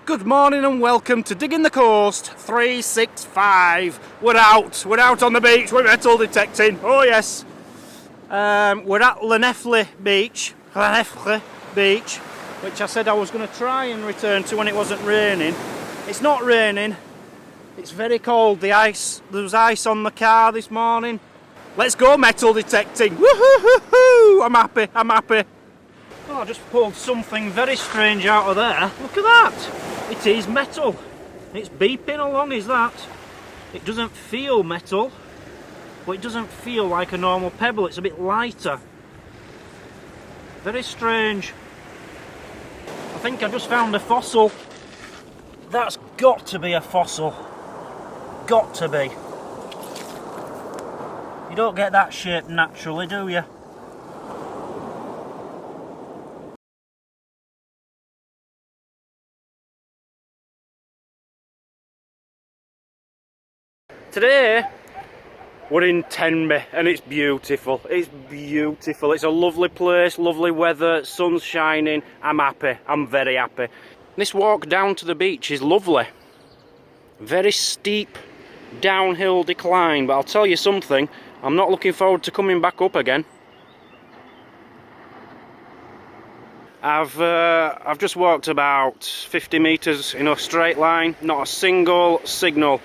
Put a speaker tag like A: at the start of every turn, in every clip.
A: Good morning and welcome to Digging the Coast 365. We're out on the beach, we're metal detecting, oh yes. We're at Llawhaden Beach, which I said I was going to try and return to when it wasn't raining. It's not raining, it's very cold, there was ice on the car this morning. Let's go metal detecting, woohoo! I'm happy. Oh, I just pulled something very strange out of there, look at that! It is metal. It's beeping along, is that? It doesn't feel metal, but it doesn't feel like a normal pebble. It's a bit lighter. Very strange. I think I just found a fossil. That's got to be a fossil. Got to be. You don't get that shape naturally, do you? Today we're in Tenby and it's beautiful. It's beautiful. It's a lovely place, lovely weather, sun's shining. I'm happy. I'm very happy. This walk down to the beach is lovely. Very steep downhill decline, but I'll tell you something, I'm not looking forward to coming back up again. I've just walked about 50 metres in a straight line, not a single signal.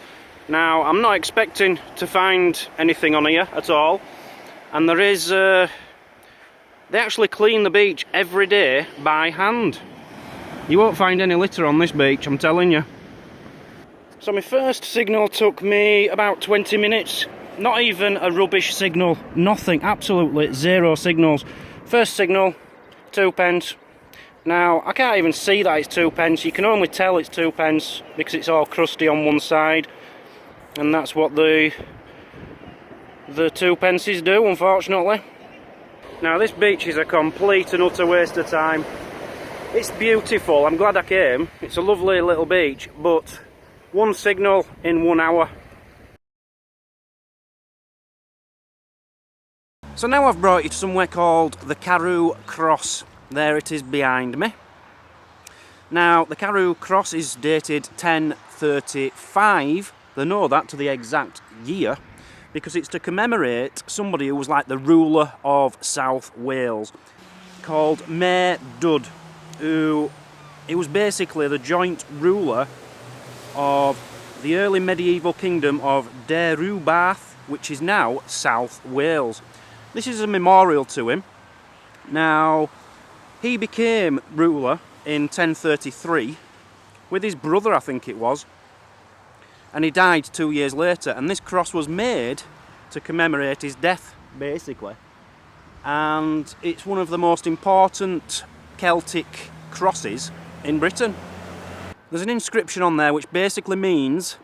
A: Now, I'm not expecting to find anything on here at all, and there is, they actually clean the beach every day by hand. You won't find any litter on this beach, I'm telling you. So my first signal took me about 20 minutes, not even a rubbish signal, nothing, absolutely zero signals. First signal, 2p. Now, I can't even see that it's 2p, you can only tell it's 2p because it's all crusty on one side. And that's what the 2p do, unfortunately. Now this beach is a complete and utter waste of time. It's beautiful, I'm glad I came. It's a lovely little beach, but one signal in 1 hour. So now I've brought you to somewhere called the Carew Cross. There it is behind me. Now the Carew Cross is dated 1035. They know that to the exact year because it's to commemorate somebody who was like the ruler of South Wales called Mayor Dud, who he was basically the joint ruler of the early medieval kingdom of Llawhaden, which is now South Wales. This is a memorial to him. Now, he became ruler in 1033 with his brother, I think it was, and he died 2 years later, and this cross was made to commemorate his death, basically. And it's one of the most important Celtic crosses in Britain. There's an inscription on there which basically means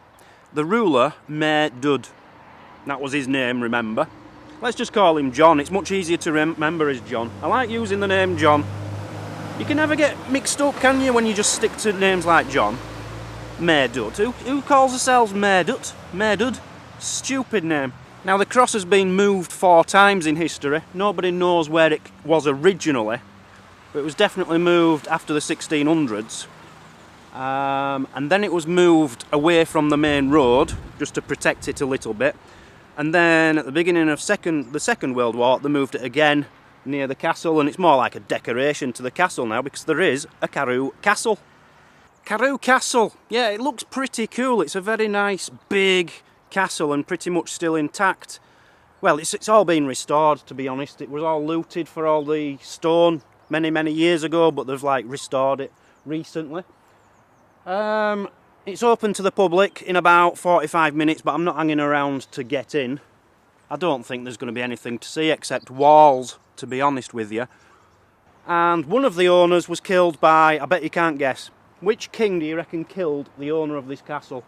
A: the ruler Mayor Dud. That was his name, remember. Let's just call him John, it's much easier to remember as John. I like using the name John. You can never get mixed up, can you, when you just stick to names like John? Mayor Dud. Who calls themselves Mayor Dud? Mayor Dud? Stupid name. Now the cross has been moved 4 times in history. Nobody knows where it was originally, but it was definitely moved after the 1600s. And then it was moved away from the main road, just to protect it a little bit. And then at the beginning of the Second World War, they moved it again near the castle, and it's more like a decoration to the castle now because there is a Carew Castle. Carew Castle, yeah, it looks pretty cool. It's a very nice big castle and pretty much still intact. Well, it's all been restored, to be honest. It was all looted for all the stone many years ago, but they've like restored it recently. It's open to the public in about 45 minutes, but I'm not hanging around to get in. I don't think there's going to be anything to see except walls, to be honest with you. And one of the owners was killed by, I bet you can't guess. Which king do you reckon killed the owner of this castle?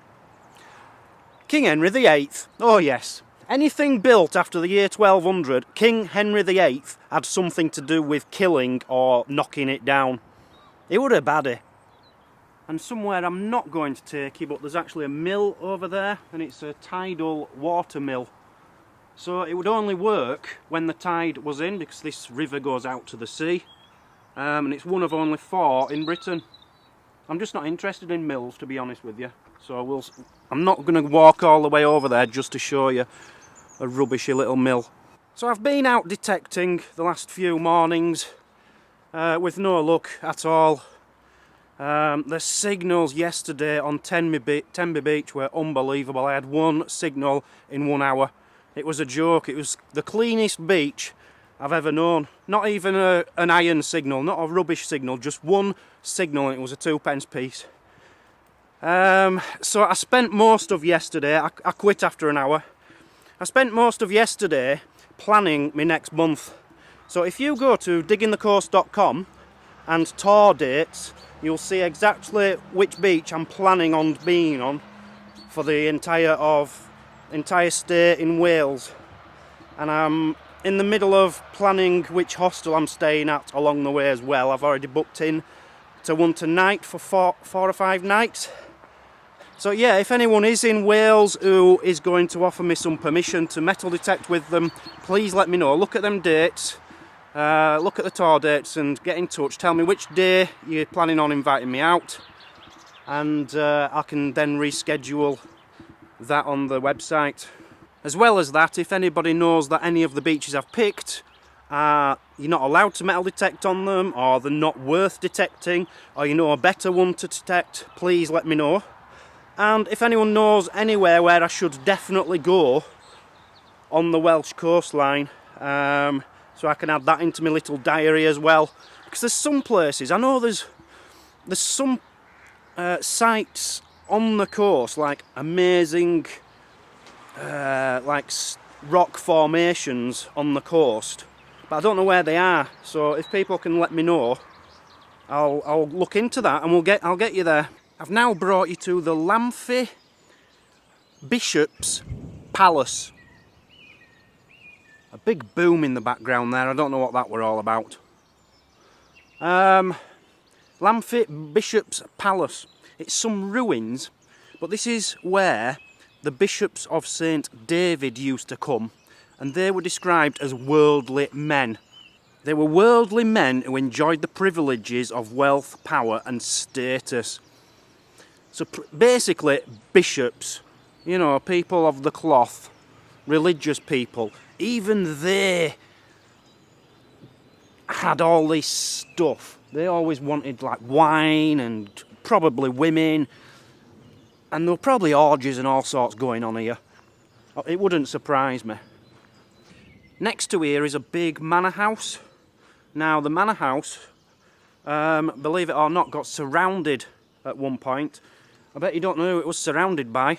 A: King Henry VIII. Oh yes. Anything built after the year 1200, King Henry VIII had something to do with killing or knocking it down. He was a baddie. And somewhere I'm not going to take you, but there's actually a mill over there, and it's a tidal water mill. So it would only work when the tide was in, because this river goes out to the sea. And it's one of only 4 in Britain. I'm just not interested in mills, to be honest with you. So I'm not going to walk all the way over there just to show you a rubbishy little mill. So I've been out detecting the last few mornings with no luck at all. The signals yesterday on Tenby Beach were unbelievable. I had one signal in 1 hour. It was a joke. It was the cleanest beach I've ever known. Not even an iron signal, not a rubbish signal, just one signal, and it was a 2p piece. So I spent most of yesterday, I quit after an hour. I spent most of yesterday planning my next month. So if you go to diggingthecoast.com and tour dates, you'll see exactly which beach I'm planning on being on for the entire stay in Wales. And I'm in the middle of planning which hostel I'm staying at along the way as well. I've already booked in to one tonight for four or 5 nights. So yeah, if anyone is in Wales who is going to offer me some permission to metal detect with them, please let me know. Look at them dates, look at the tour dates and get in touch. Tell me which day you're planning on inviting me out, and I can then reschedule that on the website. As well as that, if anybody knows that any of the beaches I've picked, you're not allowed to metal detect on them, or they're not worth detecting, or you know a better one to detect, please let me know. And if anyone knows anywhere where I should definitely go on the Welsh coastline, so I can add that into my little diary as well. Because there's some places, I know there's some sites on the coast, like amazing like rock formations on the coast, but I don't know where they are. So if people can let me know, I'll look into that and I'll get you there. I've now brought you to the Llawhaden Bishop's Palace. A big boom in the background there. I don't know what that were all about. Llawhaden Bishop's Palace. It's some ruins, but this is where the bishops of St. David used to come, and they were described as worldly men. They were worldly men who enjoyed the privileges of wealth, power and status. So basically, bishops, you know, people of the cloth, religious people, even they had all this stuff. They always wanted like wine and probably women, and there were probably orgies and all sorts going on here. It wouldn't surprise me. Next to here is a big manor house. Now the manor house, believe it or not, got surrounded at one point. I bet you don't know who it was surrounded by.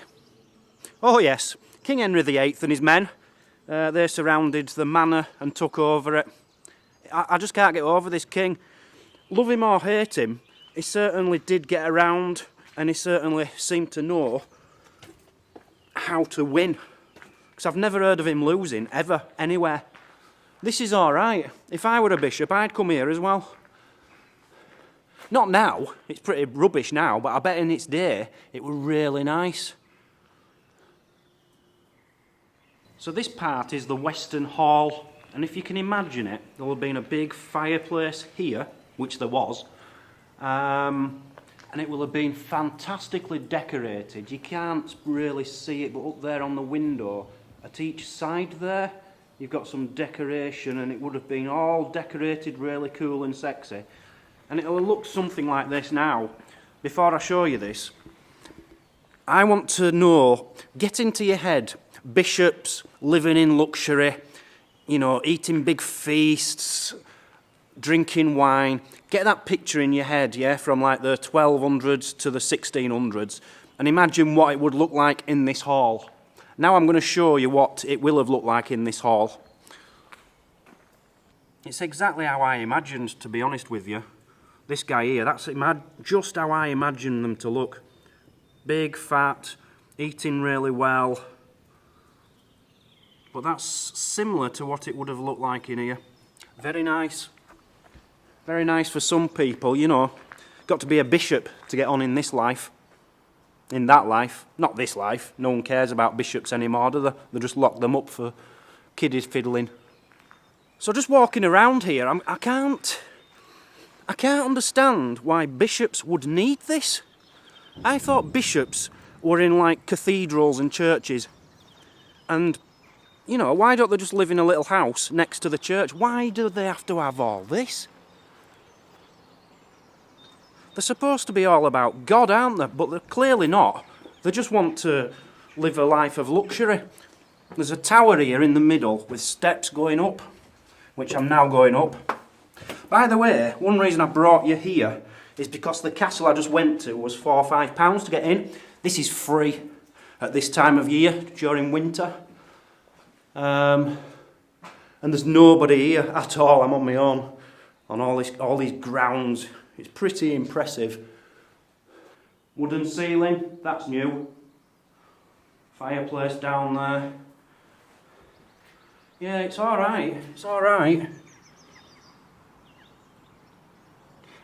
A: Oh yes, King Henry VIII and his men. They surrounded the manor and took over it. I just can't get over this king. Love him or hate him, he certainly did get around, and he certainly seemed to know how to win. Because I've never heard of him losing, ever, anywhere. This is alright. If I were a bishop, I'd come here as well. Not now, it's pretty rubbish now, but I bet in its day it was really nice. So this part is the Western Hall, and if you can imagine it, there will have been a big fireplace here, which there was, and it will have been fantastically decorated. You can't really see it, but up there on the window, at each side there, you've got some decoration, and it would have been all decorated really cool and sexy. And it will look something like this now. Before I show you this, I want to know, get into your head, bishops living in luxury, you know, eating big feasts, drinking wine. Get that picture in your head, yeah, from like the 1200s to the 1600s, and imagine what it would look like in this hall. Now I'm going to show you what it will have looked like in this hall. It's exactly how I imagined, to be honest with you. This guy here, that's just how I imagine them to look. Big, fat, eating really well. But that's similar to what it would have looked like in here. Very nice. Very nice for some people, you know. Got to be a bishop to get on in this life. In that life. Not this life. No one cares about bishops anymore, do they? They just lock them up for kiddies fiddling. So just walking around here, I can't can't understand why bishops would need this. I thought bishops were in like cathedrals and churches. And, you know, why don't they just live in a little house next to the church? Why do they have to have all this? They're supposed to be all about God, aren't they? But they're clearly not. They just want to live a life of luxury. There's a tower here in the middle with steps going up, which I'm now going up. By the way, one reason I brought you here is because the castle I just went to was £4 or £5 to get in. This is free at this time of year during winter. And there's nobody here at all. I'm on my own on all these grounds. It's pretty impressive. Wooden ceiling, that's new. Fireplace down there. Yeah, it's alright. It's alright.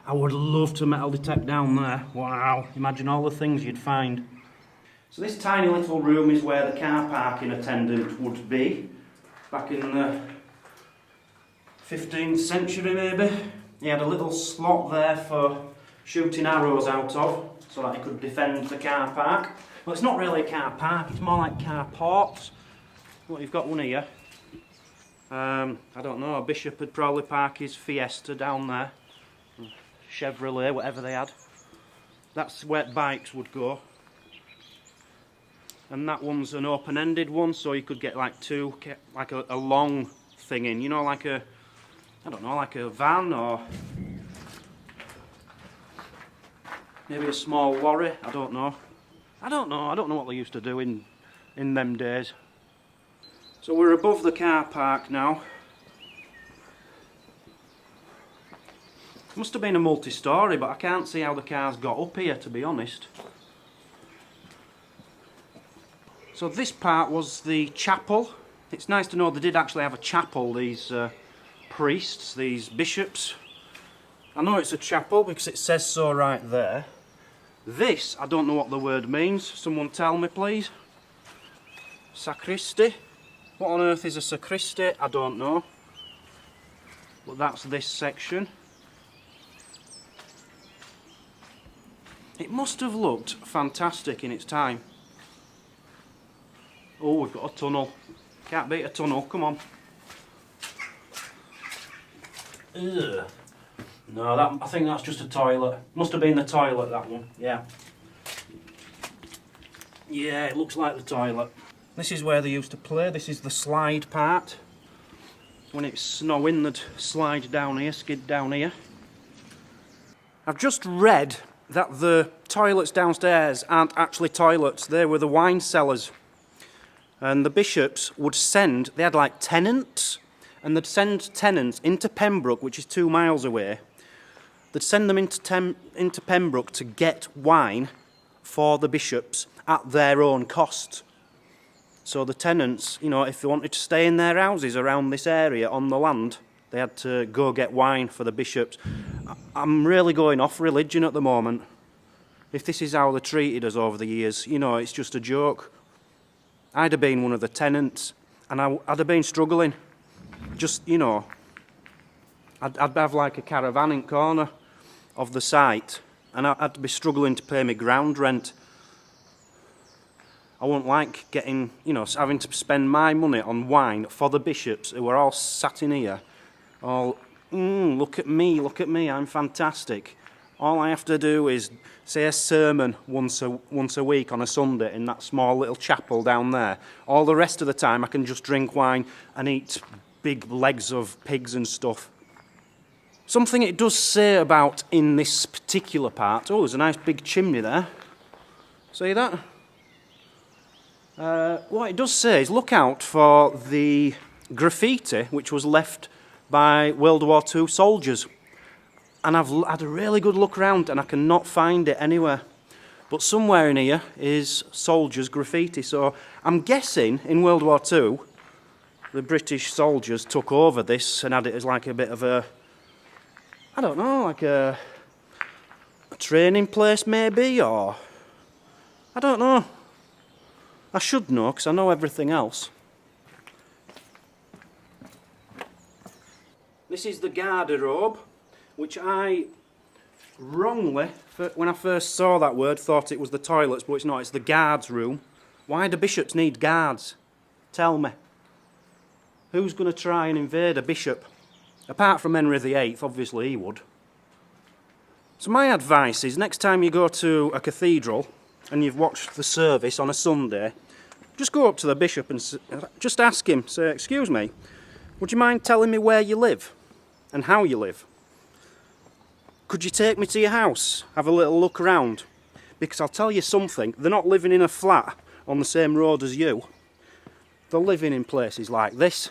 A: I would love to metal detect down there. Wow, imagine all the things you'd find. So this tiny little room is where the car parking attendant would be. Back in the 15th century maybe. He had a little slot there for shooting arrows out of, so that he could defend the car park. Well, it's not really a car park, it's more like car ports. Well, you've got one here. I don't know, a bishop would probably park his Fiesta down there. Chevrolet, whatever they had. That's where bikes would go. And that one's an open-ended one, so you could get like two, like a long thing in, you know, like a, I don't know, like a van or maybe a small lorry, I don't know. I don't know what they used to do in them days. So we're above the car park now. Must have been a multi-storey, but I can't see how the cars got up here, to be honest. So this part was the chapel. It's nice to know they did actually have a chapel, these priests, these bishops. I know it's a chapel because it says so right there. This, I don't know what the word means. Someone tell me, please. Sacristy. What on earth is a sacristy? I don't know. But that's this section. It must have looked fantastic in its time. Oh, we've got a tunnel. Can't beat a tunnel, come on. Ugh. No, I think that's just a toilet. Must have been the toilet, that one, yeah. Yeah, it looks like the toilet. This is where they used to play. This is the slide part. When it's snowing, they'd slide down here, skid down here. I've just read that the toilets downstairs aren't actually toilets, they were the wine cellars. And the bishops would send, they had like tenants, and they'd send tenants into Pembroke, which is 2 miles away. They'd send them into Pembroke to get wine for the bishops at their own cost. So the tenants, you know, if they wanted to stay in their houses around this area on the land, they had to go get wine for the bishops. I'm really going off religion at the moment. If this is how they treated us over the years, you know, it's just a joke. I'd have been one of the tenants, and I'd have been struggling. Just, you know, I'd have like a caravan in corner of the site, and I'd be struggling to pay my ground rent. I wouldn't like getting, you know, having to spend my money on wine for the bishops who are all sat in here, all, look at me, I'm fantastic. All I have to do is say a sermon once a week on a Sunday in that small little chapel down there. All the rest of the time I can just drink wine and eat big legs of pigs and stuff. Something it does say about in this particular part, oh, there's a nice big chimney there. See that? What it does say is look out for the graffiti which was left by World War II soldiers. And I've had a really good look around and I cannot find it anywhere. But somewhere in here is soldiers' graffiti. So I'm guessing in World War II, the British soldiers took over this and had it as like a bit of a, I don't know, like a training place maybe, or I don't know. I should know because I know everything else. This is the garderobe, which I wrongly, when I first saw that word, thought it was the toilets, but it's not, it's the guards' room. Why do bishops need guards? Tell me. Who's going to try and invade a bishop? Apart from Henry VIII, obviously he would. So my advice is, next time you go to a cathedral and you've watched the service on a Sunday, just go up to the bishop and just ask him, say, excuse me, would you mind telling me where you live and how you live? Could you take me to your house, have a little look around? Because I'll tell you something, they're not living in a flat on the same road as you. They're living in places like this.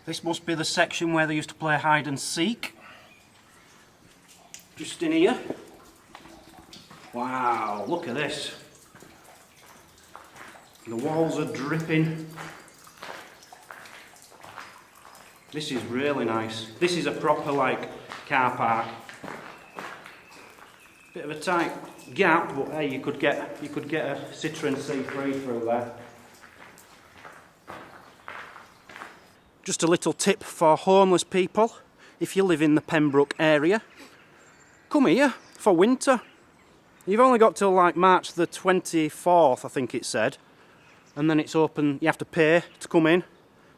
A: This must be the section where they used to play hide and seek. Just in here. Wow, look at this. The walls are dripping. This is really nice. This is a proper, like, car park. Bit of a tight gap, but hey, you could get a Citroen C3 through there. Just a little tip for homeless people, if you live in the Pembroke area, come here for winter. You've only got till like March the 24th, I think it said, and then it's open, you have to pay to come in,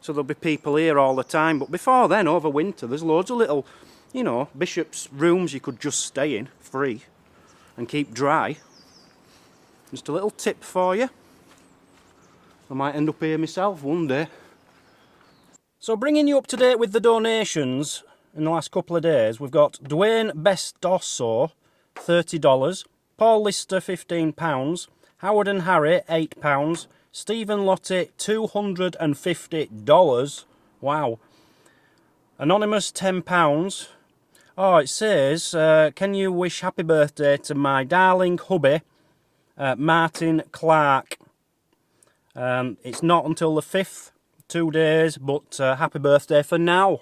A: so there'll be people here all the time. But before then, over winter, there's loads of little, you know, bishops' rooms you could just stay in, free, and keep dry. Just a little tip for you. I might end up here myself one day. So bringing you up to date with the donations in the last couple of days, we've got Dwayne Bestosso, $30, Paul Lister, £15, Howard and Harry, £8, Stephen Lottie, $250, wow, Anonymous, £10, oh, it says, can you wish happy birthday to my darling hubby, Martin Clark. It's not until the 5th, 2 days, but happy birthday for now.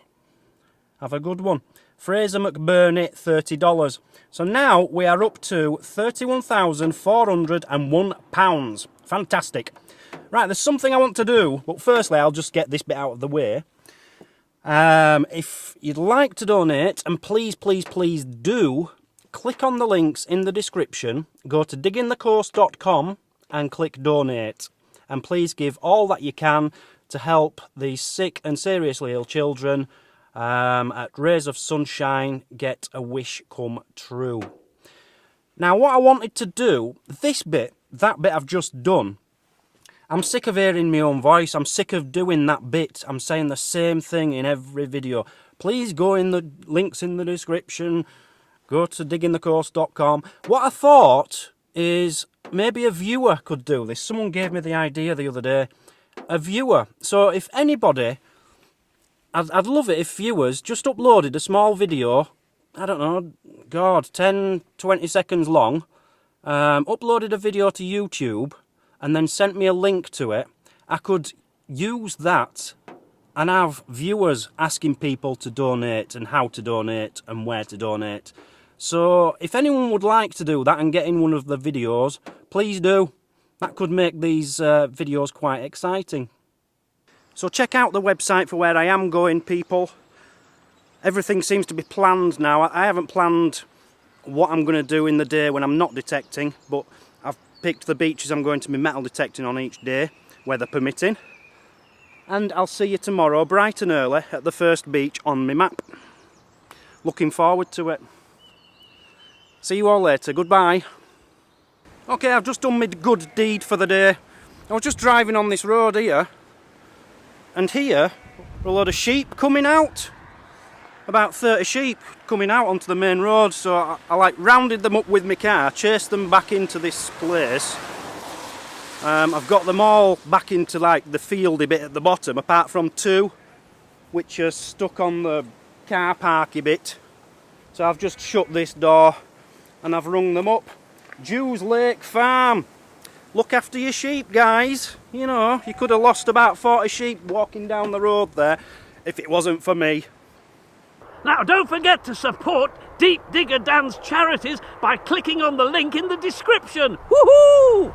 A: Have a good one. Fraser McBurney, $30. So now we are up to £31,401. Fantastic. Right, there's something I want to do, but firstly I'll just get this bit out of the way. If you'd like to donate, and please do, click on the links in the description, go to diggingthecourse.com and click donate. And please give all that you can to help these sick and seriously ill children at Rays of Sunshine get a wish come true. Now, what I wanted to do, that bit I've just done, I'm sick of hearing my own voice. I'm sick of doing that bit. I'm saying the same thing in every video. Please go in the links in the description. Go to diggingthecourse.com. What I thought is maybe a viewer could do this. Someone gave me the idea the other day. A viewer. So if anybody, I'd love it if viewers just uploaded a small video, I don't know, God, 10, 20 seconds long, uploaded a video to YouTube and then sent me a link to it. I could use that and have viewers asking people to donate and how to donate and where to donate. So if anyone would like to do that and get in one of the videos, please do. That could make these videos quite exciting. So check out the website for where I am going, people. Everything seems to be planned now. I haven't planned what I'm going to do in the day when I'm not detecting, but I've picked the beaches I'm going to be metal detecting on each day, weather permitting. And I'll see you tomorrow, bright and early, at the first beach on my map. Looking forward to it. See you all later. Goodbye. Okay, I've just done my good deed for the day. I was just driving on this road here, and here are a load of sheep coming out. About 30 sheep coming out onto the main road, so I like rounded them up with my car, chased them back into this place. I've got them all back into like the fieldy bit at the bottom, apart from 2 which are stuck on the car parky bit. So I've just shut this door and I've rung them up. Jews Lake Farm, look after your sheep, guys. You know, you could have lost about 40 sheep walking down the road there if it wasn't for me.
B: Now, don't forget to support Deep Digger Dan's charities by clicking on the link in the description. Woohoo!